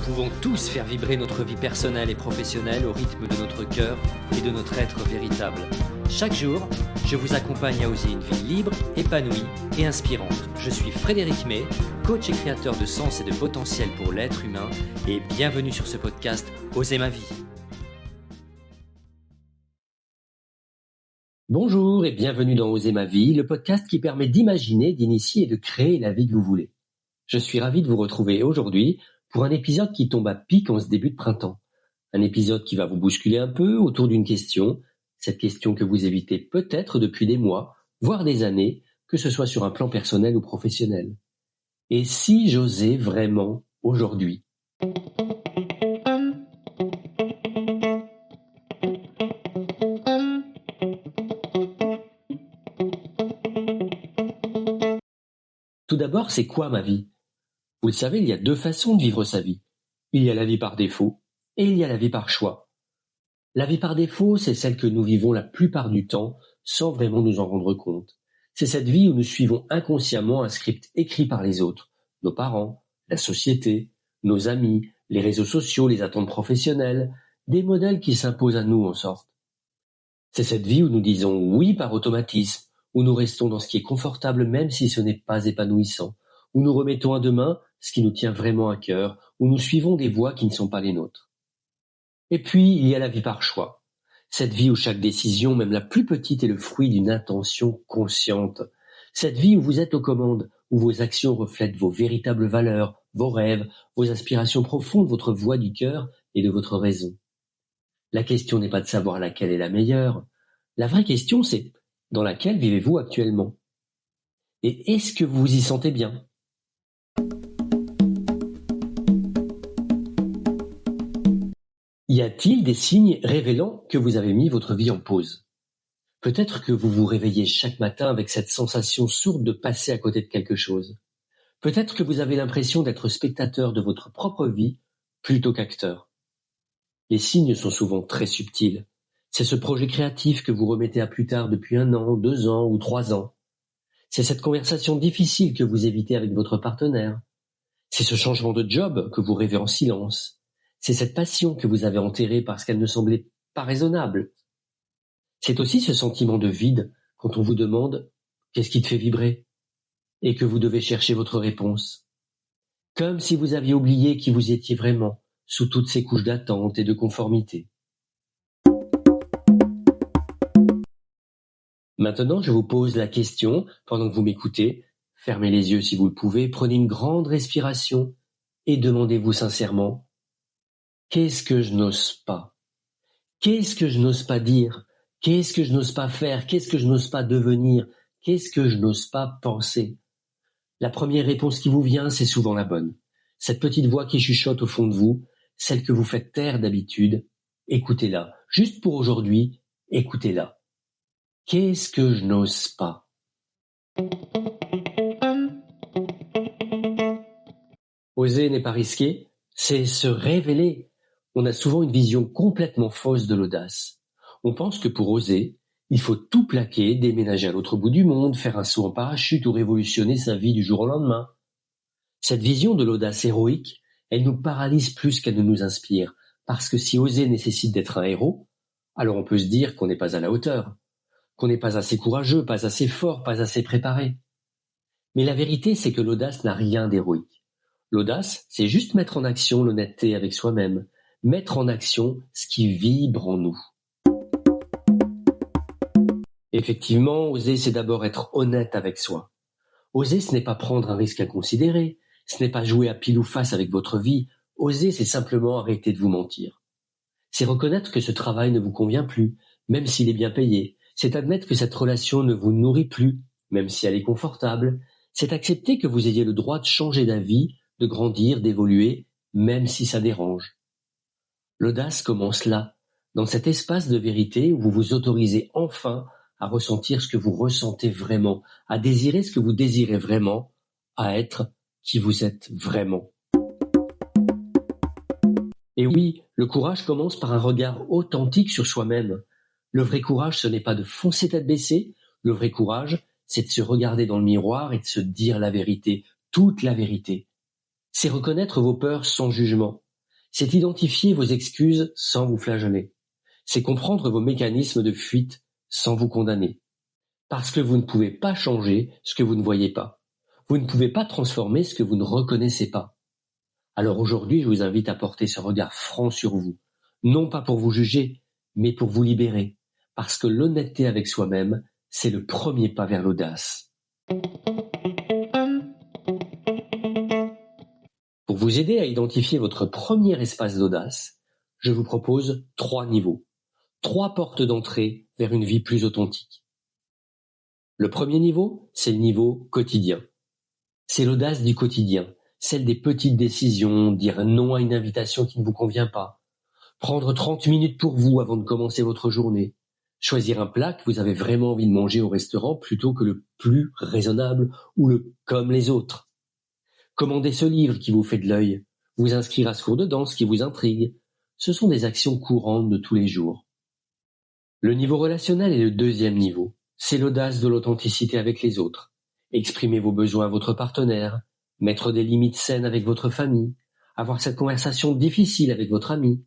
pouvons tous faire vibrer notre vie personnelle et professionnelle au rythme de notre cœur et de notre être véritable. Chaque jour, je vous accompagne à oser une vie libre, épanouie et inspirante. Je suis Frédéric May, coach et créateur de sens et de potentiel pour l'être humain, et bienvenue sur ce podcast Oser ma vie. Bonjour et bienvenue dans Oser ma vie, le podcast qui permet d'imaginer, d'initier et de créer la vie que vous voulez. Je suis ravi de vous retrouver aujourd'hui pour un épisode qui tombe à pic en ce début de printemps. Un épisode qui va vous bousculer un peu autour d'une question, cette question que vous évitez peut-être depuis des mois, voire des années, que ce soit sur un plan personnel ou professionnel. Et si j'osais vraiment aujourd'hui ? Tout d'abord, c'est quoi ma vie ? Vous le savez, il y a deux façons de vivre sa vie. Il y a la vie par défaut et il y a la vie par choix. La vie par défaut, c'est celle que nous vivons la plupart du temps sans vraiment nous en rendre compte. C'est cette vie où nous suivons inconsciemment un script écrit par les autres, nos parents, la société, nos amis, les réseaux sociaux, les attentes professionnelles, des modèles qui s'imposent à nous en sorte. C'est cette vie où nous disons oui par automatisme, où nous restons dans ce qui est confortable même si ce n'est pas épanouissant, où nous remettons à demain ce qui nous tient vraiment à cœur, où nous suivons des voies qui ne sont pas les nôtres. Et puis, il y a la vie par choix. Cette vie où chaque décision, même la plus petite, est le fruit d'une intention consciente. Cette vie où vous êtes aux commandes, où vos actions reflètent vos véritables valeurs, vos rêves, vos aspirations profondes, votre voix du cœur et de votre raison. La question n'est pas de savoir laquelle est la meilleure. La vraie question, c'est dans laquelle vivez-vous actuellement ? Et est-ce que vous vous y sentez bien ? Y a-t-il des signes révélant que vous avez mis votre vie en pause ? Peut-être que vous vous réveillez chaque matin avec cette sensation sourde de passer à côté de quelque chose. Peut-être que vous avez l'impression d'être spectateur de votre propre vie plutôt qu'acteur. Les signes sont souvent très subtils. C'est ce projet créatif que vous remettez à plus tard depuis 1 an, 2 ans ou 3 ans. C'est cette conversation difficile que vous évitez avec votre partenaire. C'est ce changement de job que vous rêvez en silence. C'est cette passion que vous avez enterrée parce qu'elle ne semblait pas raisonnable. C'est aussi ce sentiment de vide quand on vous demande « qu'est-ce qui te fait vibrer ?» et que vous devez chercher votre réponse. Comme si vous aviez oublié qui vous étiez vraiment sous toutes ces couches d'attente et de conformité. Maintenant, je vous pose la question, pendant que vous m'écoutez, fermez les yeux si vous le pouvez, prenez une grande respiration et demandez-vous sincèrement « qu'est-ce que je n'ose pas ? Qu'est-ce que je n'ose pas dire ? Qu'est-ce que je n'ose pas faire ? Qu'est-ce que je n'ose pas devenir ? Qu'est-ce que je n'ose pas penser ?» La première réponse qui vous vient, c'est souvent la bonne. Cette petite voix qui chuchote au fond de vous, celle que vous faites taire d'habitude, écoutez-la. Juste pour aujourd'hui, écoutez-la. Qu'est-ce que je n'ose pas ? Oser n'est pas risquer, c'est se révéler. On a souvent une vision complètement fausse de l'audace. On pense que pour oser, il faut tout plaquer, déménager à l'autre bout du monde, faire un saut en parachute ou révolutionner sa vie du jour au lendemain. Cette vision de l'audace héroïque, elle nous paralyse plus qu'elle ne nous inspire, parce que si oser nécessite d'être un héros, alors on peut se dire qu'on n'est pas à la hauteur, qu'on n'est pas assez courageux, pas assez fort, pas assez préparé. Mais la vérité, c'est que l'audace n'a rien d'héroïque. L'audace, c'est juste mettre en action l'honnêteté avec soi-même, mettre en action ce qui vibre en nous. Effectivement, oser, c'est d'abord être honnête avec soi. Oser, ce n'est pas prendre un risque inconsidéré, ce n'est pas jouer à pile ou face avec votre vie. Oser, c'est simplement arrêter de vous mentir. C'est reconnaître que ce travail ne vous convient plus, même s'il est bien payé. C'est admettre que cette relation ne vous nourrit plus, même si elle est confortable. C'est accepter que vous ayez le droit de changer d'avis, de grandir, d'évoluer, même si ça dérange. L'audace commence là, dans cet espace de vérité où vous vous autorisez enfin à ressentir ce que vous ressentez vraiment, à désirer ce que vous désirez vraiment, à être qui vous êtes vraiment. Et oui, le courage commence par un regard authentique sur soi-même. Le vrai courage, ce n'est pas de foncer tête baissée. Le vrai courage, c'est de se regarder dans le miroir et de se dire la vérité, toute la vérité. C'est reconnaître vos peurs sans jugement. C'est identifier vos excuses sans vous flageller. C'est comprendre vos mécanismes de fuite sans vous condamner. Parce que vous ne pouvez pas changer ce que vous ne voyez pas. Vous ne pouvez pas transformer ce que vous ne reconnaissez pas. Alors aujourd'hui, je vous invite à porter ce regard franc sur vous. Non pas pour vous juger, mais pour vous libérer. Parce que l'honnêteté avec soi-même, c'est le premier pas vers l'audace. Pour vous aider à identifier votre premier espace d'audace, je vous propose 3 niveaux, 3 portes d'entrée vers une vie plus authentique. Le premier niveau, c'est le niveau quotidien. C'est l'audace du quotidien, celle des petites décisions, dire non à une invitation qui ne vous convient pas, prendre 30 minutes pour vous avant de commencer votre journée, choisir un plat que vous avez vraiment envie de manger au restaurant plutôt que le plus raisonnable ou le comme les autres. Commander ce livre qui vous fait de l'œil, vous inscrire à ce cours de danse qui vous intrigue, ce sont des actions courantes de tous les jours. Le niveau relationnel est le deuxième niveau. C'est l'audace de l'authenticité avec les autres. Exprimer vos besoins à votre partenaire, mettre des limites saines avec votre famille, avoir cette conversation difficile avec votre ami,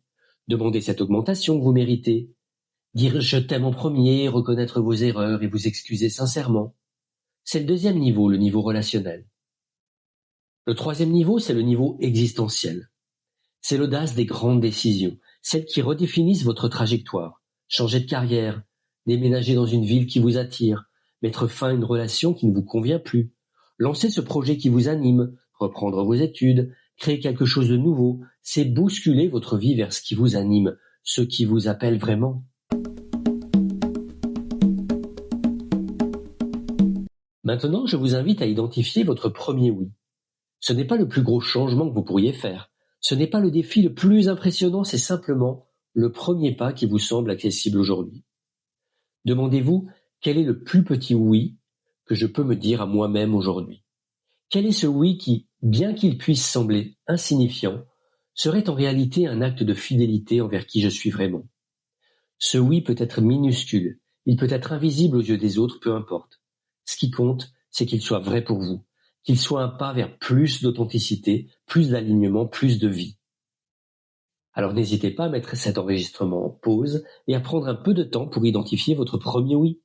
demander cette augmentation que vous méritez, dire je t'aime en premier, reconnaître vos erreurs et vous excuser sincèrement. C'est le deuxième niveau, le niveau relationnel. Le troisième niveau, c'est le niveau existentiel. C'est l'audace des grandes décisions, celles qui redéfinissent votre trajectoire. Changer de carrière, déménager dans une ville qui vous attire, mettre fin à une relation qui ne vous convient plus, lancer ce projet qui vous anime, reprendre vos études, créer quelque chose de nouveau, c'est bousculer votre vie vers ce qui vous anime, ce qui vous appelle vraiment. Maintenant, je vous invite à identifier votre premier oui. Ce n'est pas le plus gros changement que vous pourriez faire. Ce n'est pas le défi le plus impressionnant, c'est simplement le premier pas qui vous semble accessible aujourd'hui. Demandez-vous quel est le plus petit oui que je peux me dire à moi-même aujourd'hui. Quel est ce oui qui, bien qu'il puisse sembler insignifiant, serait en réalité un acte de fidélité envers qui je suis vraiment. Ce oui peut être minuscule, il peut être invisible aux yeux des autres, peu importe. Ce qui compte, c'est qu'il soit vrai pour vous, qu'il soit un pas vers plus d'authenticité, plus d'alignement, plus de vie. Alors n'hésitez pas à mettre cet enregistrement en pause et à prendre un peu de temps pour identifier votre premier oui.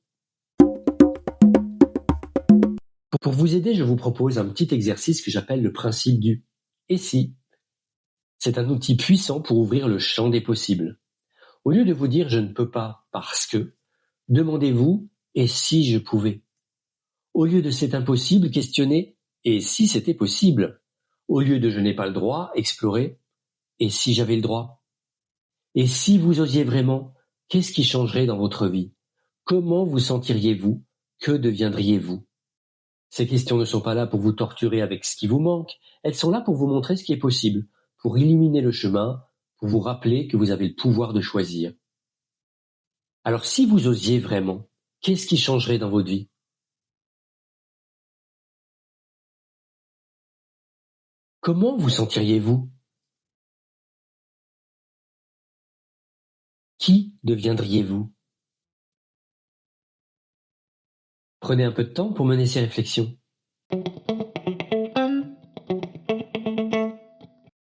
Pour vous aider, je vous propose un petit exercice que j'appelle le principe du « et si ». C'est un outil puissant pour ouvrir le champ des possibles. Au lieu de vous dire « je ne peux pas parce que », demandez-vous « et si je pouvais ». Au lieu de « c'est impossible », questionnez « et si c'était possible ». Au lieu de « je n'ai pas le droit », explorez « et si j'avais le droit ». Et si vous osiez vraiment, qu'est-ce qui changerait dans votre vie? Comment vous sentiriez-vous? Que deviendriez-vous? Ces questions ne sont pas là pour vous torturer avec ce qui vous manque, elles sont là pour vous montrer ce qui est possible, pour illuminer le chemin, pour vous rappeler que vous avez le pouvoir de choisir. Alors si vous osiez vraiment, qu'est-ce qui changerait dans votre vie? Comment vous sentiriez-vous? Qui deviendriez-vous? Prenez un peu de temps pour mener ces réflexions.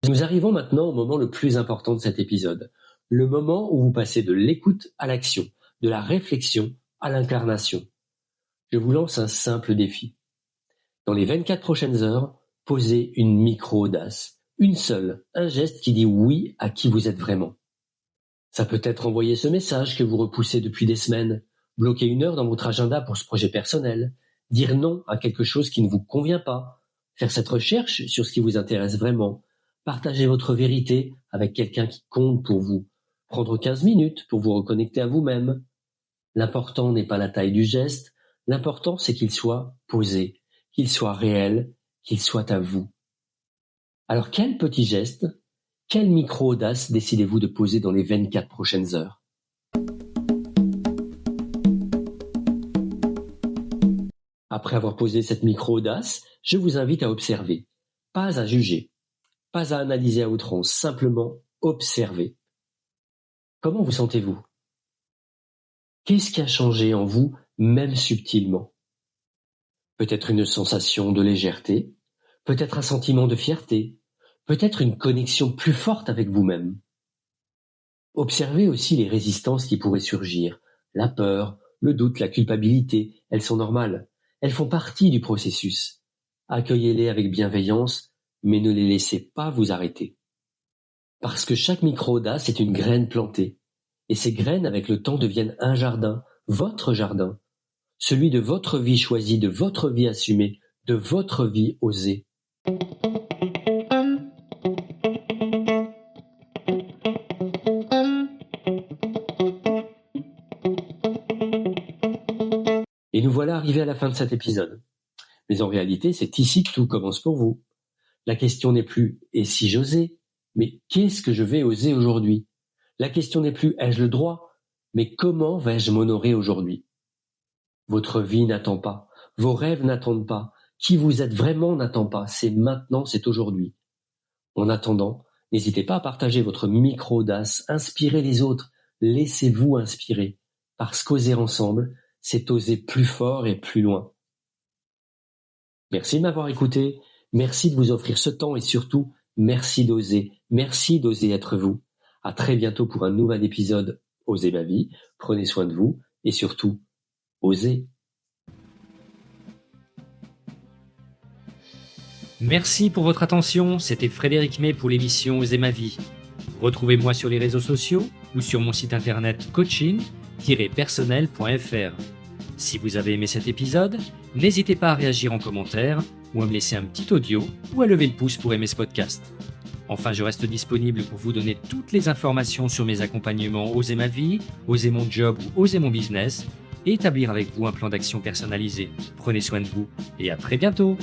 Nous arrivons maintenant au moment le plus important de cet épisode, le moment où vous passez de l'écoute à l'action, de la réflexion à l'incarnation. Je vous lance un simple défi. Dans les 24 prochaines heures, posez une micro-audace, une seule, un geste qui dit oui à qui vous êtes vraiment. Ça peut être envoyer ce message que vous repoussez depuis des semaines, bloquer 1 heure dans votre agenda pour ce projet personnel, dire non à quelque chose qui ne vous convient pas, faire cette recherche sur ce qui vous intéresse vraiment, partager votre vérité avec quelqu'un qui compte pour vous, prendre 15 minutes pour vous reconnecter à vous-même. L'important n'est pas la taille du geste, l'important c'est qu'il soit posé, qu'il soit réel, qu'il soit à vous. Alors quel petit geste, quelle micro-audace décidez-vous de poser dans les 24 prochaines heures? Après avoir posé cette micro-audace, je vous invite à observer, pas à juger, pas à analyser à outrance, simplement observer. Comment vous sentez-vous? Qu'est-ce qui a changé en vous, même subtilement? Peut-être une sensation de légèreté, peut-être un sentiment de fierté, peut-être une connexion plus forte avec vous-même. Observez aussi les résistances qui pourraient surgir. La peur, le doute, la culpabilité, elles sont normales. Elles font partie du processus. Accueillez-les avec bienveillance, mais ne les laissez pas vous arrêter. Parce que chaque micro-audace est une graine plantée. Et ces graines, avec le temps, deviennent un jardin, votre jardin. Celui de votre vie choisie, de votre vie assumée, de votre vie osée. Et nous voilà arrivés à la fin de cet épisode. Mais en réalité, c'est ici que tout commence pour vous. La question n'est plus « et si j'osais ?» mais « qu'est-ce que je vais oser aujourd'hui ?» La question n'est plus « ai-je le droit ?» mais « comment vais-je m'honorer aujourd'hui ?» Votre vie n'attend pas, vos rêves n'attendent pas, qui vous êtes vraiment n'attend pas, c'est maintenant, c'est aujourd'hui. En attendant, n'hésitez pas à partager votre micro-audace, inspirez les autres, laissez-vous inspirer, parce qu'oser ensemble, c'est oser plus fort et plus loin. Merci de m'avoir écouté, merci de vous offrir ce temps et surtout, merci d'oser être vous. À très bientôt pour un nouvel épisode Osez ma vie, prenez soin de vous et surtout, osez. Merci pour votre attention, c'était Frédéric May pour l'émission Osez ma vie. Retrouvez-moi sur les réseaux sociaux ou sur mon site internet coaching-personnel.fr. Si vous avez aimé cet épisode, n'hésitez pas à réagir en commentaire ou à me laisser un petit audio ou à lever le pouce pour aimer ce podcast. Enfin, je reste disponible pour vous donner toutes les informations sur mes accompagnements Osez ma vie, Osez mon job ou Osez mon business et établir avec vous un plan d'action personnalisé. Prenez soin de vous et à très bientôt.